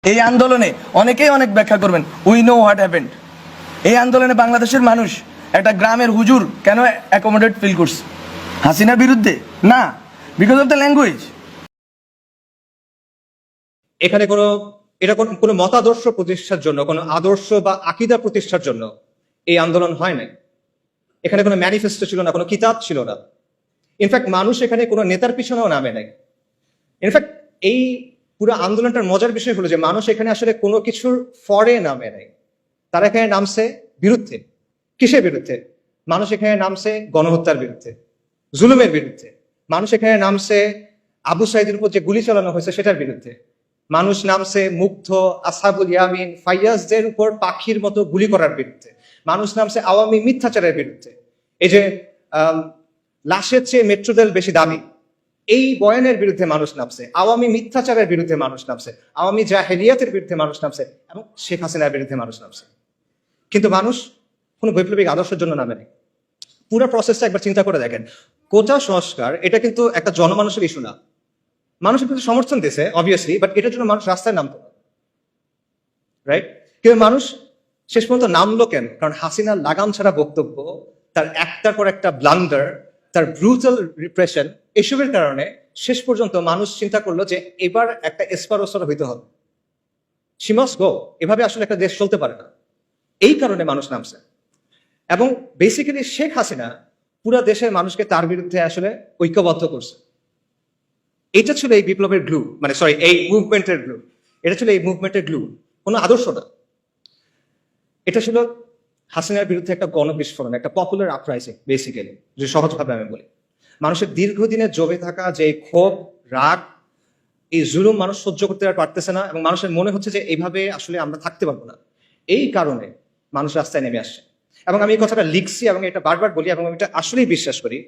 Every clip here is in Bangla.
এই আন্দোলনে অনেকেই অনেক ব্যাখ্যা করবেন, উই নো হোয়াট হ্যাপেন্ড। এই আন্দোলনে বাংলাদেশের মানুষ একটা গ্রামের হুজুর কেন অ্যাকোমোডেট ফিল করছে? হাসিনার বিরুদ্ধে না, বিকজ অফ দ্য ল্যাঙ্গুয়েজ। এখানে কোনো মতাদর্শ প্রতিষ্ঠার জন্য, কোনো আদর্শ বা আকীদা প্রতিষ্ঠার জন্য এই আন্দোলন হয় নাই। এখানে কোনো ম্যানিফেস্টো ছিল না, কোনো কিতাব ছিল না। ইনফ্যাক্ট মানুষ এখানে কোনো নেতার পিছনেও নামে নাই। ইনফ্যাক্ট এই পুরো আন্দোলনটার মজার বিষয় হলো যে মানুষ এখানে আসলে কোনো কিছুর ফরে নামে নাই। তারা এখানে নামছে বিরুদ্ধে। কিসের বিরুদ্ধে? মানুষ এখানে নামছে গণহত্যার বিরুদ্ধে, জুলুমের বিরুদ্ধে। মানুষ এখানে নামছে আবু সাইদের উপর যে গুলি চালানো হয়েছে সেটার বিরুদ্ধে। মানুষ নামছে মুগ্ধ, আসহাবুল ইয়ামিন, ফাইয়াজদের উপর পাখির মতো গুলি করার বিরুদ্ধে। মানুষ নামছে আওয়ামী মিথ্যাচারের বিরুদ্ধে। এই যে লাশের চেয়ে মেট্রো রেল বেশি দামি, এই বয়ানের বিরুদ্ধে মানুষ নামছে। আওয়ামী মিথ্যাচারের বিরুদ্ধে মানুষ নামছে। আওয়ামী জাহেলিয়াতের বিরুদ্ধে মানুষ নামছে এবং শেখ হাসিনার বিরুদ্ধে মানুষ নামছে। কিন্তু মানুষ কোনো বৈপ্লবিক আদর্শের জন্য নামে নেই। পুরো প্রসেসটা একবার চিন্তা করে দেখেন। কোটা সংস্কার এটা কিন্তু একটা জনমানুষের ইস্যু না। মানুষের কিন্তু সমর্থন দিয়েছে অবভিয়াসলি, বাট এটার জন্য মানুষ রাস্তায় নামতো না, রাইট? কিন্তু মানুষ শেষ পর্যন্ত নামলো কেন? কারণ হাসিনার লাগাম ছাড়া বক্তব্য, তার একটার পর একটা ব্লান্ডার, তার ব্রুটাল রিপ্রেশন, এসবের কারণে শেষ পর্যন্ত মানুষ চিন্তা করলো যে এবার একটা এসপারোসর হইতে হবে। She must go. এভাবে আসলে একটা দেশ চলতে পারে না। এই কারণে মানুষ নামছে। এবং বেসিক্যালি শেখ হাসিনা পুরো দেশের মানুষকে তার বিরুদ্ধে আসলে ঐক্যবদ্ধ করছে। এটা ছিল এই বিপ্লবের গ্লু, মানে সরি, এই মুভমেন্টের গ্লু। এটা ছিল এই মুভমেন্টের গ্লু, কোনো আদর্শ না। এটা ছিল হাসিনার বিরুদ্ধে একটা গণবিস্ফোরণ, একটা পপুলার আপরাইজিং বেসিক্যালি, যে সহজভাবে আমি বলি। মানুষের দীর্ঘদিনে জমে থাকা যে ক্ষোভ, রাগ, এই জুলুম মানুষ সহ্য করতে আর পারতেছে না এবং মানুষের মনে হচ্ছে যে এইভাবে আসলে আমরা থাকতে পারবো না। এই কারণে মানুষ রাস্তায় নেমে আসছে। এবং আমি এই কথাটা লিখছি এবং এটা বারবার বলি এবং আমি এটা আসলেই বিশ্বাস করি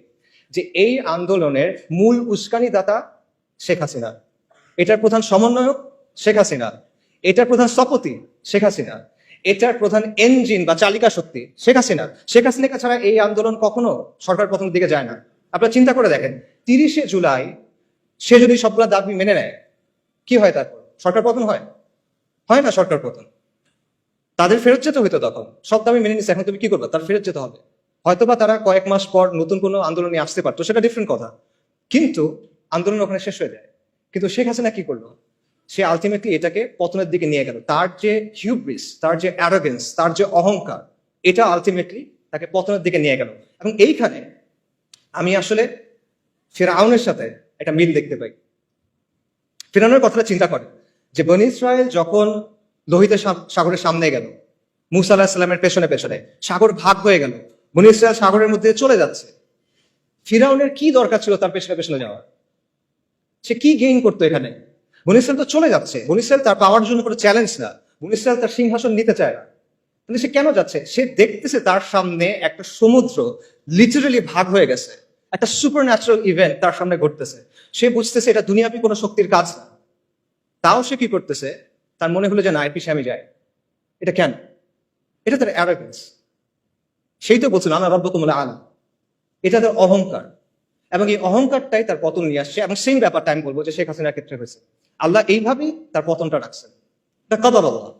যে এই আন্দোলনের মূল উস্কানিদাতা শেখ হাসিনা, এটার প্রধান সমন্বয়ক শেখ হাসিনা, এটার প্রধান স্থপতি শেখ হাসিনা, এটার প্রধান ইঞ্জিন বা চালিকা শক্তি শেখ হাসিনা। শেখ হাসিনাকে ছাড়া এই আন্দোলন কখনো সরকার পতনের দিকে যায় না। আপনারা চিন্তা করে দেখেন, 30শে জুলাই সে যদি সবগুলা দাবি মেনে নেয়, কি হয় তারপর? সরকার পতন হয়? হয় না সরকার পতন। তাদের ফেরত যেতে হইতো তখন। সব দাবি মেনে নিচ্ছে, এখন তুমি কি করবে? তার ফেরত যেতে হবে। হয়তোবা তারা কয়েক মাস পর নতুন কোনো আন্দোলনে আসতে পারতো, সেটা ডিফারেন্ট কথা। কিন্তু আন্দোলন ওখানে শেষ হয়ে যায়। কিন্তু শেখ হাসিনা কি করলো? সে আলটিমেটলি এটাকে পতনের দিকে নিয়ে গেল। তার যে হিউব্রিস, তার যে অ্যারোগেন্স, তার যে অহংকার, এটা আলটিমেটলি তাকে পতনের দিকে নিয়ে গেল। এবং এইখানে আমি আসলে ফিরআউনের সাথে একটা মিল দেখতে পাই। ফিরআউনের কথাটা চিন্তা করে যে বনী ইসরাইল যখন লোহিত সাগরের সামনে গেল, মুসা আলাহিস সালামের পেছনে পেছনে, সাগর ভাগ হয়ে গেল, বনী ইসরাইল সাগরের মধ্যে চলে যাচ্ছে। ফিরআউনের কি দরকার ছিল তার পেছনে পেছনে যাওয়ার? সে কি গেইন করতো এখানে? বনী ইসরাইল তো চলে যাচ্ছে। বনী ইসরাইল তার পাওয়ার জন্য কোনো চ্যালেঞ্জ না। বনী ইসরাইল তার সিংহাসন নিতে চায় না। কিন্তু সে কেন যাচ্ছে? সে দেখতেছে তার সামনে একটা সমুদ্র লিটারালি ভাগ হয়ে গেছে, একটা সুপার ন্যাচারাল ইভেন্ট তার সামনে ঘটতেছে। সে বুঝতেছে এটা দুনিয়াবী কোনো শক্তির কাজ না। তাও সে কি করতেছে? তার মনে হলো যে না, এর পিছিয়ে আমি যাই। এটা কেন? এটা তার অ্যারোগেন্স। সেই তো বলছিল আনা রাব্বুকুমুল আ'লা। এটা তার অহংকার, এবং এই অহংকারটাই তার পতন নিয়ে আসছে। এবং সেই ব্যাপারটা আমি বলবো যে শেখ হাসিনার ক্ষেত্রে হয়েছে। আল্লাহ এইভাবেই তার পতনটা রাখছেন। এটা কদর আল্লাহ।